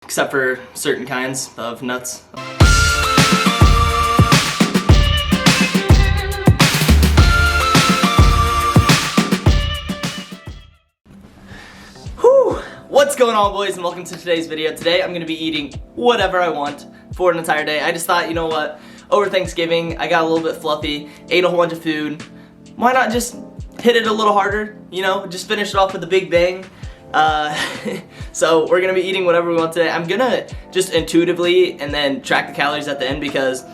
except for certain kinds of nuts. What's going on, boys, and welcome to today's video. Today I'm going to be eating whatever I want for an entire day. I just thought, you know what, over Thanksgiving I got a little bit fluffy, ate a whole bunch of food. Why not just hit it a little harder, you know, just finish it off with a big bang. So we're going to be eating whatever we want today. I'm going to just intuitively and then track the calories at the end, because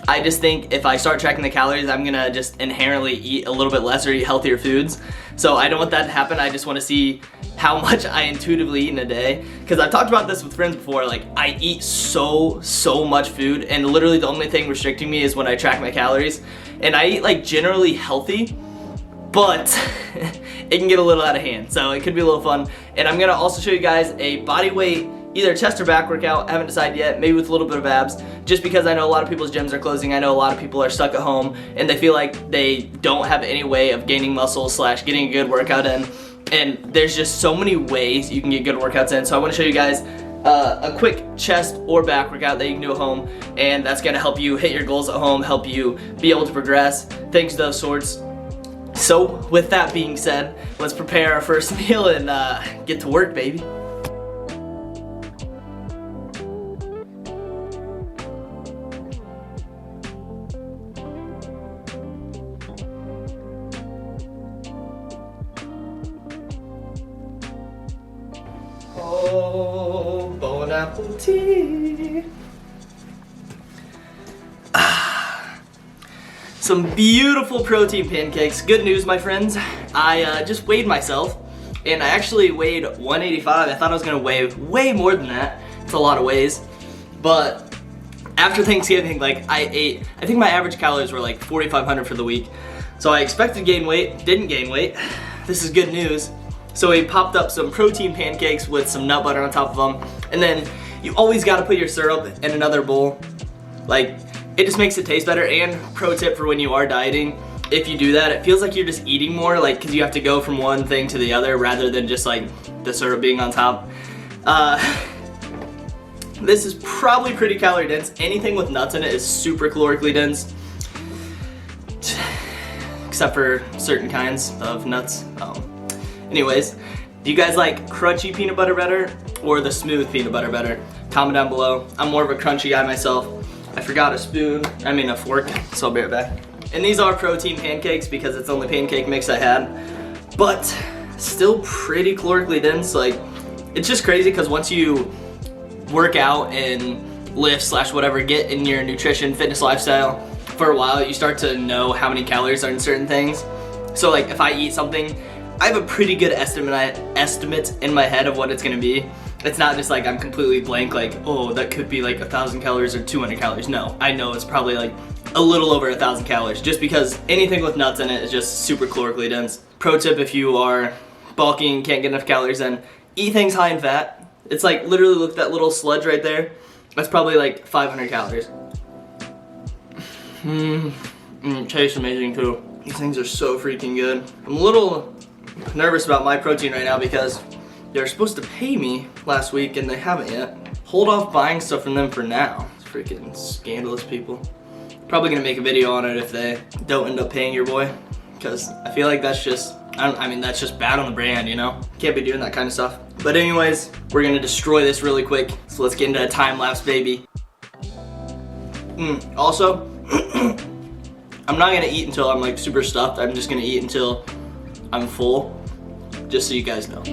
I just think if I start tracking the calories, I'm gonna just inherently eat a little bit less or eat healthier foods. So I don't want that to happen. I just want to see how much I intuitively eat in a day, because I've talked about this with friends before. Like, I eat so much food, and literally the only thing restricting me is when I track my calories. And I eat like generally healthy, but it can get a little out of hand, so it could be a little fun. And I'm gonna also show you guys a body weight either chest or back workout. I haven't decided yet, maybe with a little bit of abs, just because I know a lot of people's gyms are closing. I know a lot of people are stuck at home and they feel like they don't have any way of gaining muscle / getting a good workout in. And there's just so many ways you can get good workouts in. So I want to show you guys a quick chest or back workout that you can do at home, and that's going to help you hit your goals at home, help you be able to progress, things of those sorts. So with that being said, let's prepare our first meal and get to work, baby. Oh, bon appetit. Some beautiful protein pancakes. Good news, my friends. I just weighed myself, and I actually weighed 185. I thought I was gonna weigh way more than that. It's a lot of ways. But after Thanksgiving, like, I think my average calories were like 4,500 for the week. So I expected to gain weight, didn't gain weight. This is good news. So we popped up some protein pancakes with some nut butter on top of them. And then you always gotta put your syrup in another bowl. Like, it just makes it taste better. And pro tip for when you are dieting, if you do that, it feels like you're just eating more, like, cause you have to go from one thing to the other rather than just like the syrup being on top. This is probably pretty calorie dense. Anything with nuts in it is super calorically dense, except for certain kinds of nuts. Anyways, do you guys like crunchy peanut butter better or the smooth peanut butter better? Comment down below. I'm more of a crunchy guy myself. I forgot a fork, so I'll be right back. And these are protein pancakes because it's the only pancake mix I had, but still pretty calorically dense. Like, it's just crazy because once you work out and lift / whatever, get in your nutrition fitness lifestyle for a while, you start to know how many calories are in certain things. So like, if I eat something, I have a pretty good estimate in my head of what it's gonna be. It's not just like I'm completely blank, like, oh, that could be like 1,000 calories or 200 calories. No, I know it's probably like a little over 1,000 calories, just because anything with nuts in it is just super calorically dense. Pro tip, if you are bulking, can't get enough calories in, eat things high in fat. It's like, literally, look at that little sludge right there. That's probably like 500 calories. Tastes amazing too. These things are so freaking good. I'm a little nervous about my protein right now because they were supposed to pay me last week and they haven't yet. Hold off buying stuff from them for now. It's freaking scandalous people. Probably gonna make a video on it if they don't end up paying your boy, because I feel like that's just, I mean, that's just bad on the brand, you know? Can't be doing that kind of stuff. But anyways, we're gonna destroy this really quick. So let's get into a time lapse, baby. Also, I'm not gonna eat until I'm like super stuffed. I'm just gonna eat until I'm full, just so you guys know.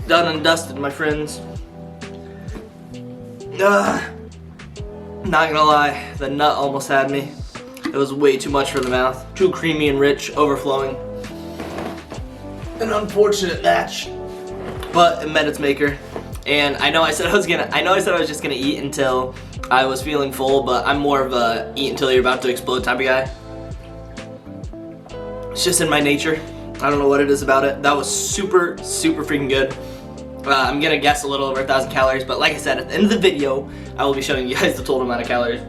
Done and dusted, my friends. Not gonna lie, the nut almost had me. It was way too much for the mouth. Too creamy and rich, overflowing. An unfortunate match, but it met its maker. And I know I said I was just gonna eat until I was feeling full, but I'm more of a eat until you're about to explode type of guy. It's just in my nature. I don't know what it is about it. That was super freaking good. I'm gonna guess a little over 1,000 calories, but like I said, at the end of the video, I will be showing you guys the total amount of calories.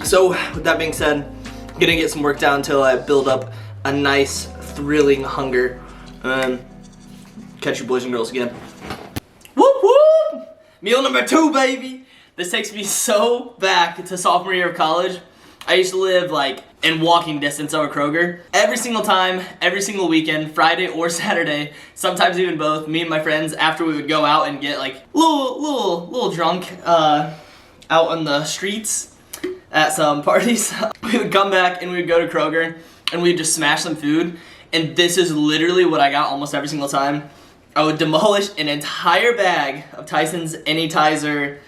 So with that being said, I'm gonna get some work done until I build up a nice, thrilling hunger. Catch you boys and girls again. Whoop whoop! Meal number 2, baby! This takes me so back to sophomore year of college. I used to live like in walking distance of a Kroger. Every single time, every single weekend, Friday or Saturday, sometimes even both, me and my friends, after we would go out and get like little drunk out on the streets at some parties, we would come back and we would go to Kroger and we'd just smash some food. And this is literally what I got almost every single time. I would demolish an entire bag of Tyson's Anytizer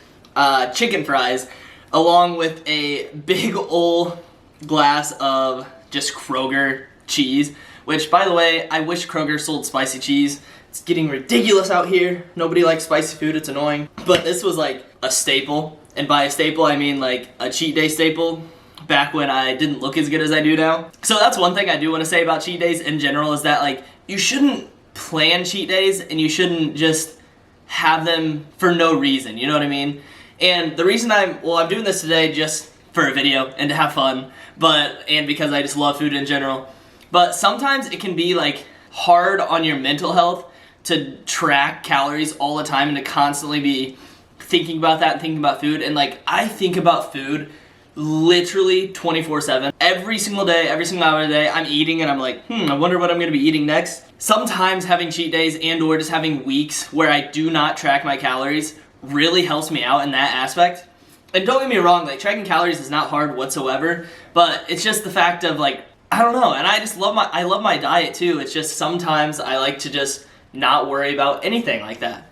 chicken fries, along with a big old glass of just Kroger cheese, which, by the way, I wish Kroger sold spicy cheese. It's getting ridiculous out here. Nobody likes spicy food, it's annoying. But this was like a staple, and by a staple I mean like a cheat day staple, back when I didn't look as good as I do now. So that's one thing I do want to say about cheat days in general, is that like you shouldn't plan cheat days and you shouldn't just have them for no reason, you know what I mean? And the reason I'm doing this today just for a video and to have fun, and because I just love food in general. But sometimes it can be like hard on your mental health to track calories all the time and to constantly be thinking about that and thinking about food. And like, I think about food literally 24/7. Every single day, every single hour of the day, I'm eating and I'm like, I wonder what I'm gonna be eating next. Sometimes having cheat days and or just having weeks where I do not track my calories really helps me out in that aspect. And don't get me wrong, like tracking calories is not hard whatsoever, but it's just the fact of like, I don't know, and I just love my diet too. It's just sometimes I like to just not worry about anything like that.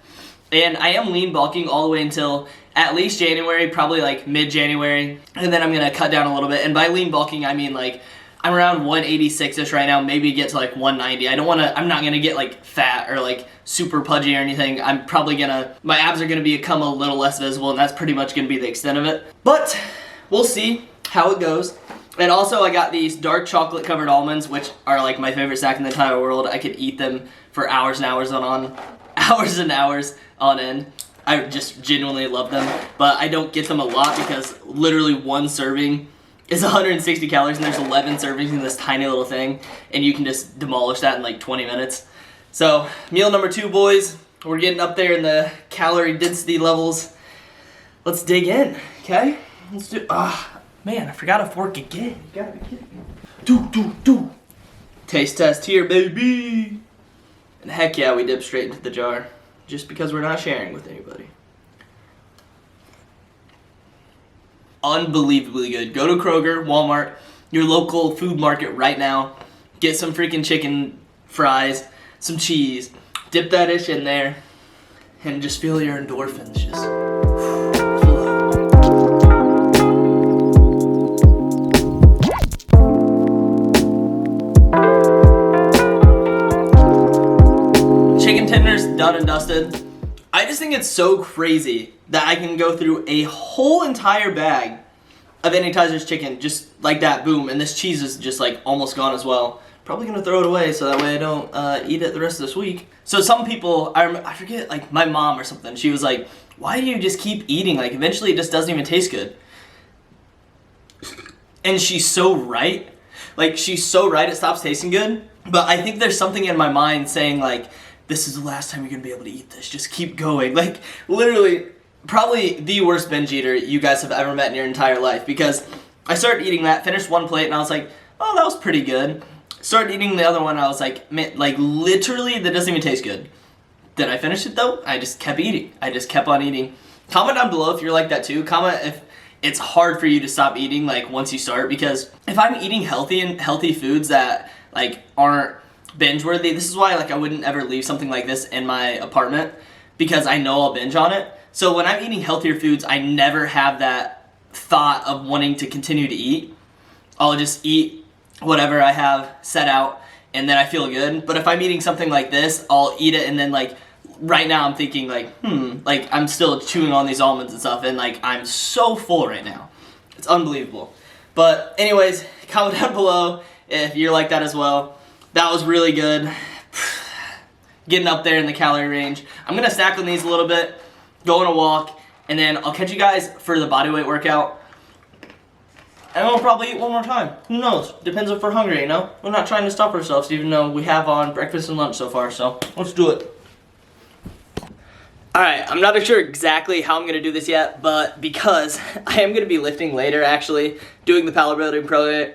And I am lean bulking all the way until at least January, probably like mid-January, and then I'm gonna cut down a little bit. And by lean bulking, I mean like I'm around 186-ish right now, maybe get to like 190. I'm not gonna get like fat or like super pudgy or anything. My abs are gonna become a little less visible, and that's pretty much gonna be the extent of it. But we'll see how it goes. And also I got these dark chocolate covered almonds, which are like my favorite snack in the entire world. I could eat them for hours and hours on end. I just genuinely love them, but I don't get them a lot because literally one serving is 160 calories and there's 11 servings in this tiny little thing, and you can just demolish that in like 20 minutes. So meal number 2, boys. We're getting up there in the calorie density levels. Let's dig in, okay? Let's do, man, I forgot a fork again. You gotta be kidding me. Do. Taste test here, baby. And heck yeah, we dip straight into the jar, just because we're not sharing with anybody. Unbelievably good. Go to Kroger, Walmart, your local food market right now. Get some freaking chicken fries, some cheese, dip that ish in there, and just feel your endorphins just flow. Chicken tenders done and dusted. I just think it's so crazy that I can go through a whole entire bag of Anytizer's chicken just like that, boom, and this cheese is just like almost gone as well. Probably gonna throw it away so that way I don't eat it the rest of this week. So some people, I forget, like my mom or something, she was like, why do you just keep eating? Like eventually it just doesn't even taste good. And she's so right. Like she's so right, it stops tasting good. But I think there's something in my mind saying like, this is the last time you're gonna be able to eat this. Just keep going. Like literally, probably the worst binge eater you guys have ever met in your entire life, because I started eating that, finished one plate, and I was like, oh, that was pretty good. Started eating the other one, and I was like, man, like literally, that doesn't even taste good. Then I finished it though. I just kept eating. I just kept on eating. Comment down below if you're like that too. Comment if it's hard for you to stop eating like once you start, because if I'm eating healthy foods that like aren't binge worthy, this is why like I wouldn't ever leave something like this in my apartment, because I know I'll binge on it. So when I'm eating healthier foods, I never have that thought of wanting to continue to eat. I'll just eat whatever I have set out and then I feel good. But if I'm eating something like this, I'll eat it and then like right now I'm thinking like, like I'm still chewing on these almonds and stuff, and like I'm so full right now. It's unbelievable. But anyways, comment down below if you're like that as well. That was really good. Getting up there in the calorie range. I'm gonna snack on these a little bit, go on a walk, and then I'll catch you guys for the bodyweight workout. And we'll probably eat one more time. Who knows? Depends if we're hungry, you know? We're not trying to stop ourselves, even though we have on breakfast and lunch so far, so let's do it. Alright, I'm not sure exactly how I'm going to do this yet, but because I am going to be lifting later, actually, doing the power building program,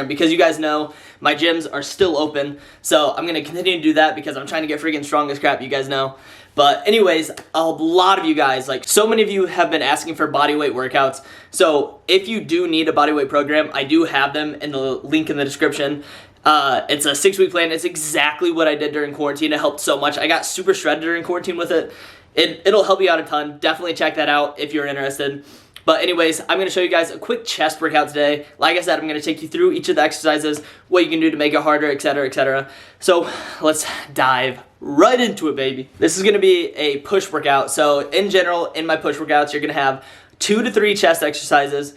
because you guys know my gyms are still open, so I'm going to continue to do that because I'm trying to get freaking strong as crap, you guys know. But anyways, a lot of you guys, like so many of you have been asking for bodyweight workouts, so if you do need a bodyweight program, I do have them in the link in the description. It's a 6-week plan. It's exactly what I did during quarantine. It helped so much. I got super shredded during quarantine with it. It'll help you out a ton. Definitely check that out if you're interested. But anyways, I'm going to show you guys a quick chest workout today. Like I said, I'm going to take you through each of the exercises, what you can do to make it harder, etc., etc. So let's dive right into it, baby. This is going to be a push workout. So in general, in my push workouts, you're going to have 2 to 3 chest exercises,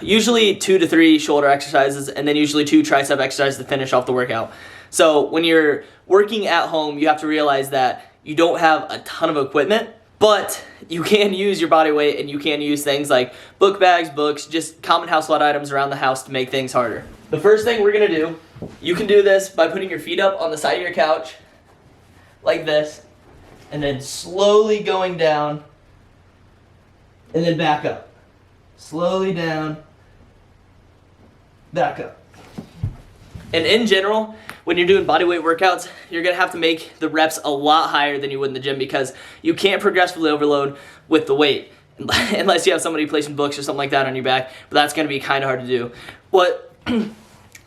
usually 2 to 3 shoulder exercises, and then usually 2 tricep exercises to finish off the workout. So when you're working at home, you have to realize that you don't have a ton of equipment, but you can use your body weight and you can use things like book bags, books, just common household items around the house to make things harder. The first thing we're gonna do, you can do this by putting your feet up on the side of your couch, like this, and then slowly going down, and then back up. Slowly down, back up. And in general, when you're doing bodyweight workouts, you're going to have to make the reps a lot higher than you would in the gym because you can't progressively overload with the weight unless you have somebody placing books or something like that on your back, but that's going to be kind of hard to do. What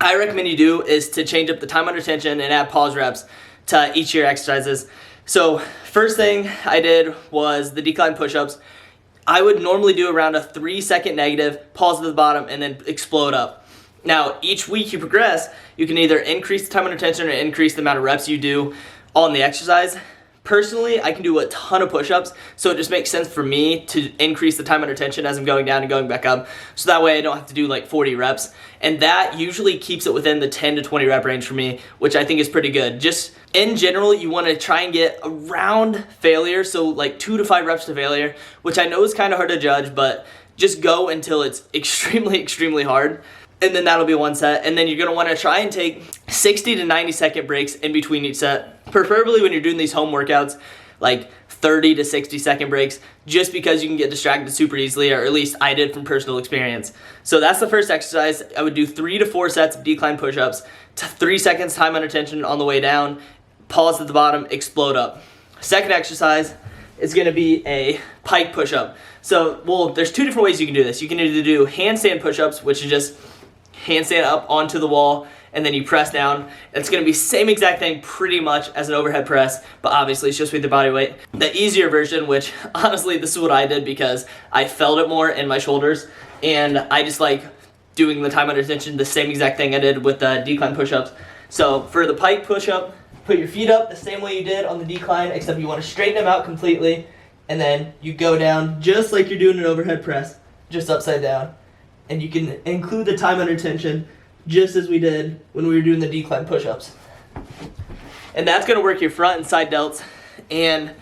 I recommend you do is to change up the time under tension and add pause reps to each of your exercises. So first thing I did was the decline push-ups. I would normally do around a 3-second negative, pause at the bottom, and then explode up. Now, each week you progress, you can either increase the time under tension or increase the amount of reps you do on the exercise. Personally, I can do a ton of push-ups, so it just makes sense for me to increase the time under tension as I'm going down and going back up, so that way I don't have to do like 40 reps. And that usually keeps it within the 10 to 20 rep range for me, which I think is pretty good. Just in general, you want to try and get around failure, so like 2 to 5 reps to failure, which I know is kind of hard to judge, but just go until it's extremely, extremely hard. And then that'll be one set. And then you're going to want to try and take 60 to 90 second breaks in between each set. Preferably when you're doing these home workouts, like 30 to 60 second breaks, just because you can get distracted super easily, or at least I did from personal experience. So that's the first exercise. I would do 3 to 4 sets of decline push-ups, 3 seconds time under tension on the way down, pause at the bottom, explode up. Second exercise is going to be a pike push-up. So, well, there's 2 different ways you can do this. You can either do handstand push-ups, which is just handstand up onto the wall, and then you press down. It's going to be same exact thing pretty much as an overhead press, but obviously it's just with the body weight. The easier version, which honestly this is what I did because I felt it more in my shoulders, and I just like doing the time under tension, the same exact thing I did with the decline push-ups. So for the pike push-up, put your feet up the same way you did on the decline, except you want to straighten them out completely, and then you go down just like you're doing an overhead press, just upside down. And you can include the time under tension just as we did when we were doing the decline push-ups. And that's going to work your front and side delts and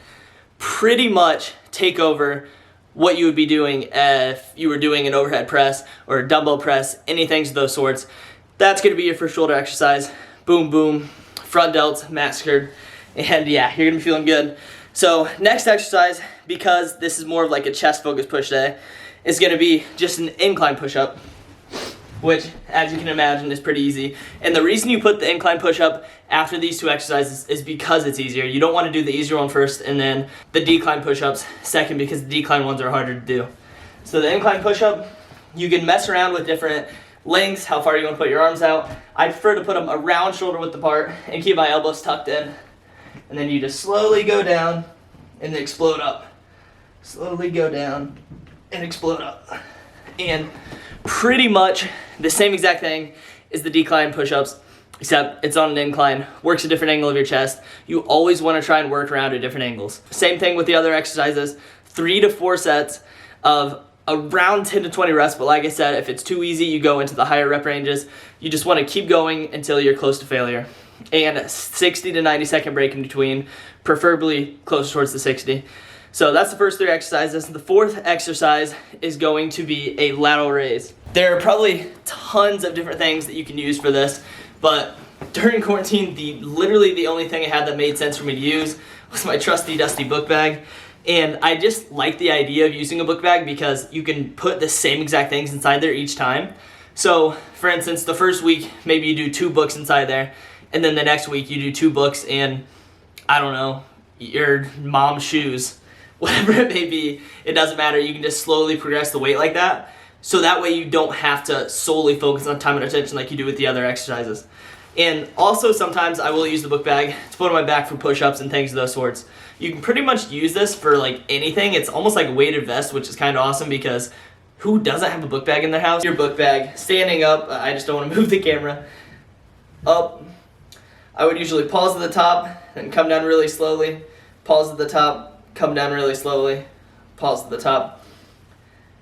pretty much take over what you would be doing if you were doing an overhead press or a dumbbell press, anything of those sorts. That's going to be your first shoulder exercise. Boom, boom, front delts massacred. And yeah, you're going to be feeling good. So next exercise, because this is more of like a chest focused push day, is going to be just an incline push-up, which, as you can imagine, is pretty easy. And the reason you put the incline push-up after these 2 exercises is because it's easier. You don't want to do the easier one first and then the decline push-ups second, because the decline ones are harder to do. So the incline push-up, you can mess around with different lengths, how far you want to put your arms out. I prefer to put them around shoulder width apart and keep my elbows tucked in. And then you just slowly go down and explode up. Slowly go down and explode up. And pretty much the same exact thing is the decline push-ups, except it's on an incline, works a different angle of your chest. You always want to try and work around at different angles. Same thing with the other exercises, 3 to 4 sets of around 10 to 20 reps, but like I said, if it's too easy, you go into the higher rep ranges. You just want to keep going until you're close to failure. And a 60 to 90 second break in between, preferably close towards the 60. So that's the first 3 exercises. The 4th exercise is going to be a lateral raise. There are probably tons of different things that you can use for this, but during quarantine, literally the only thing I had that made sense for me to use was my trusty dusty book bag. And I just like the idea of using a book bag because you can put the same exact things inside there each time. So for instance, the first week, maybe you do 2 books inside there, and then the next week you do 2 books and, I don't know, your mom's shoes, whatever it may be, it doesn't matter. You can just slowly progress the weight like that. So that way you don't have to solely focus on time and attention like you do with the other exercises. And also sometimes I will use the book bag to put on my back for push-ups and things of those sorts. You can pretty much use this for like anything. It's almost like a weighted vest, which is kind of awesome because who doesn't have a book bag in their house? Your book bag, standing up, I just don't want to move the camera, up. I would usually pause at the top and come down really slowly, pause at the top, come down really slowly, pause at the top.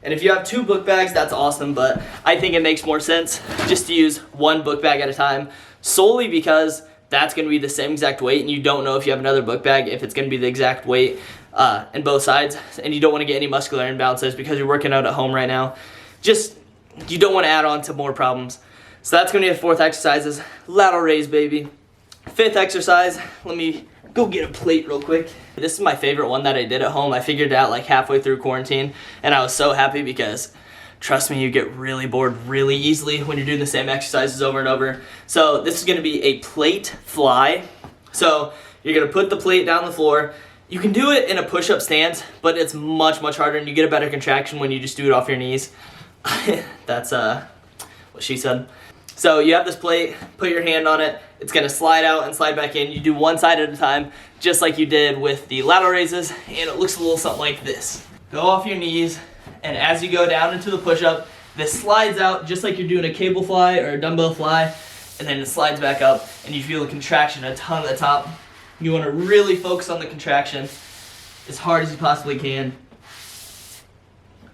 And if you have 2 book bags, that's awesome, but I think it makes more sense just to use 1 book bag at a time, solely because that's going to be the same exact weight, and you don't know if you have another book bag if it's going to be the exact weight in both sides, and you don't want to get any muscular imbalances because you're working out at home right now. Just, you don't want to add on to more problems. So that's going to be the 4th exercises, lateral raise, baby. 5th exercise, let me go get a plate real quick. This is my favorite one that I did at home. I figured it out like halfway through quarantine, and I was so happy because trust me, you get really bored really easily when you're doing the same exercises over and over. So this is gonna be a plate fly. So you're gonna put the plate down the floor. You can do it in a push-up stance, but it's much, much harder, and you get a better contraction when you just do it off your knees. That's what she said. So you have this plate, put your hand on it, it's gonna slide out and slide back in. You do one side at a time, just like you did with the lateral raises, and it looks a little something like this. Go off your knees, and as you go down into the push-up, this slides out just like you're doing a cable fly or a dumbbell fly, and then it slides back up, and you feel a contraction a ton at the top. You wanna really focus on the contraction as hard as you possibly can.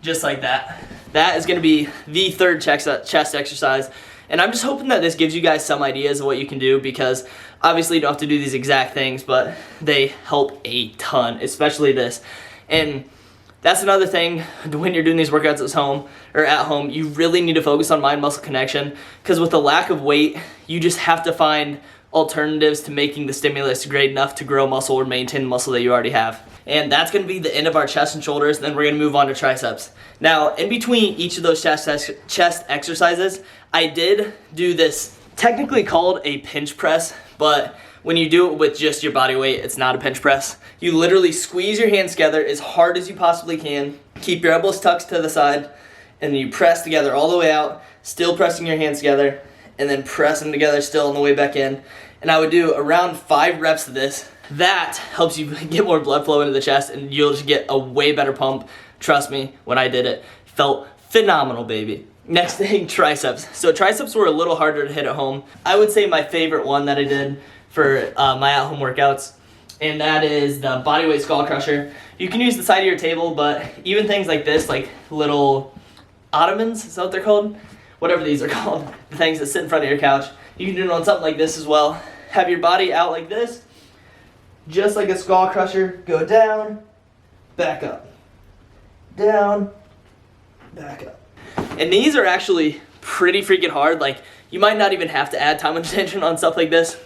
Just like that. That is gonna be the 3rd chest exercise. And I'm just hoping that this gives you guys some ideas of what you can do, because obviously you don't have to do these exact things, but they help a ton, especially this. And that's another thing when you're doing these workouts at home, you really need to focus on mind-muscle connection, because with the lack of weight, you just have to find alternatives to making the stimulus great enough to grow muscle or maintain the muscle that you already have. And that's going to be the end of our chest and shoulders, and then we're going to move on to triceps. Now, in between each of those chest exercises, I did do this, technically called a pinch press, but when you do it with just your body weight, it's not a pinch press. You literally squeeze your hands together as hard as you possibly can, keep your elbows tucked to the side, and then you press together all the way out, still pressing your hands together, and then press them together still on the way back in. And I would do around 5 reps of this. That helps you get more blood flow into the chest, and you'll just get a way better pump. Trust me, when I did it, felt phenomenal, baby. Next thing, triceps. So triceps were a little harder to hit at home. I would say my favorite one that I did for my at-home workouts, and that is the bodyweight skull crusher. You can use the side of your table, but even things like this, like little ottomans, is that what they're called? Whatever these are called, the things that sit in front of your couch. You can do it on something like this as well. Have your body out like this, just like a skull crusher. Go down, back up, down, back up. And these are actually pretty freaking hard. Like, you might not even have to add time and attention on stuff like this.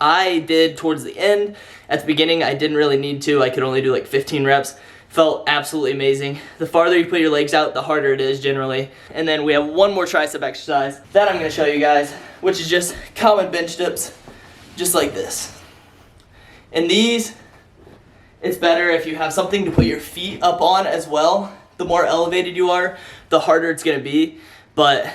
I did towards the end. At the beginning, I didn't really need to. I could only do like 15 reps. Felt absolutely amazing. The farther you put your legs out, the harder it is generally. And then we have one more tricep exercise that I'm gonna show you guys, which is just common bench dips, just like this. And these, it's better if you have something to put your feet up on as well. The more elevated you are, the harder it's gonna be. But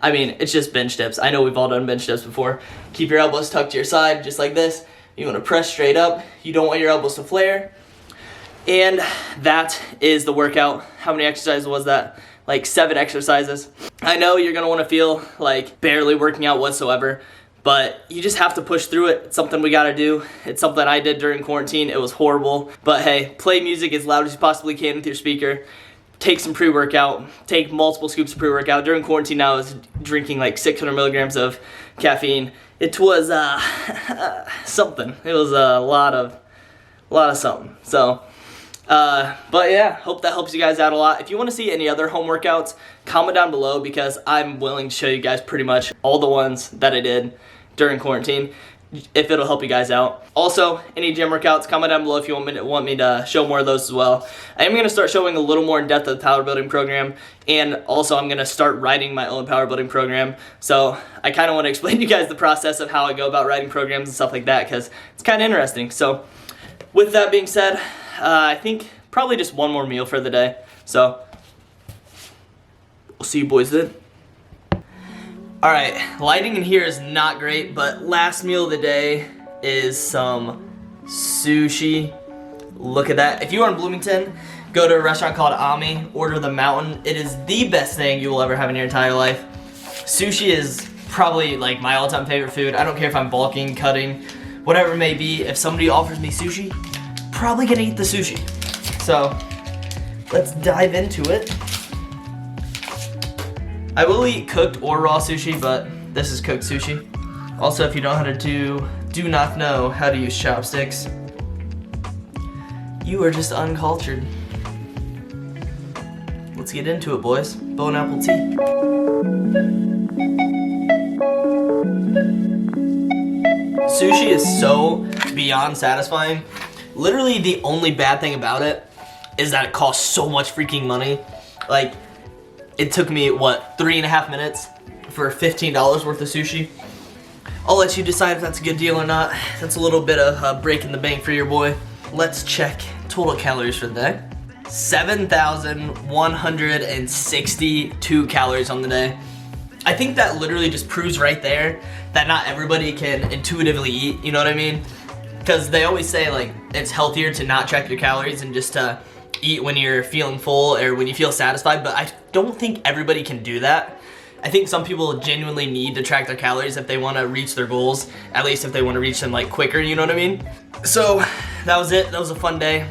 I mean, it's just bench dips. I know we've all done bench dips before. Keep your elbows tucked to your side, just like this. You wanna press straight up. You don't want your elbows to flare. And that is the workout. How many exercises was that? Like 7 exercises. I know you're gonna wanna feel like barely working out whatsoever, but you just have to push through it. It's something we gotta do. It's something I did during quarantine. It was horrible. But hey, play music as loud as you possibly can with your speaker. Take some pre-workout. Take multiple scoops of pre-workout. During quarantine, I was drinking like 600 milligrams of caffeine. It was something. It was a lot of something. So But yeah, hope that helps you guys out a lot. If you want to see any other home workouts, comment down below because I'm willing to show you guys pretty much all the ones that I did during quarantine, if it'll help you guys out. Also, any gym workouts, comment down below if you want me to show more of those as well. I am going to start showing a little more in depth of the power building program, and also I'm going to start writing my own power building program. So I kind of want to explain to you guys the process of how I go about writing programs and stuff like that because it's kind of interesting. So with that being said, I think probably just one more meal for the day. So we'll see you boys then. Alright, lighting in here is not great, but last meal of the day is some sushi. Look at that. If you are in Bloomington, go to a restaurant called Ami, order the Mountain. It is the best thing you will ever have in your entire life. Sushi is probably like my all-time favorite food. I don't care if I'm bulking, cutting, whatever it may be. If somebody offers me sushi, probably gonna eat the sushi. So let's dive into it. I will eat cooked or raw sushi, but this is cooked sushi. Also, if you don't know how to do not know how to use chopsticks, you are just uncultured. Let's get into it, boys. Bone apple tea. Sushi is so beyond satisfying. Literally the only bad thing about it is that it costs so much freaking money. Like, it took me, what, 3.5 minutes for $15 worth of sushi. I'll let you decide if that's a good deal or not. That's a little bit of breaking the bank for your boy. Let's check total calories for the day. 7,162 calories on the day. I think that literally just proves right there that not everybody can intuitively eat, you know what I mean? Because they always say like it's healthier to not track your calories and just to eat when you're feeling full or when you feel satisfied, but I don't think everybody can do that. I think some people genuinely need to track their calories if they want to reach their goals, at least if they want to reach them like quicker, you know what I mean? So that was it. That was a fun day.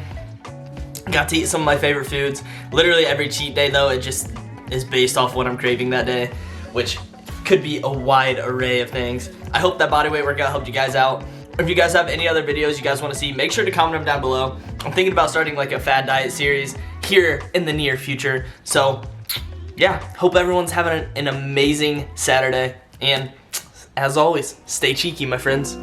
Got to eat some of my favorite foods. Literally every cheat day though, it just is based off what I'm craving that day, which could be a wide array of things. I hope that bodyweight workout helped you guys out. If you guys have any other videos you guys want to see, make sure to comment them down below. I'm thinking about starting like a fad diet series here in the near future. So yeah, hope everyone's having an amazing Saturday. And as always, stay cheeky, my friends.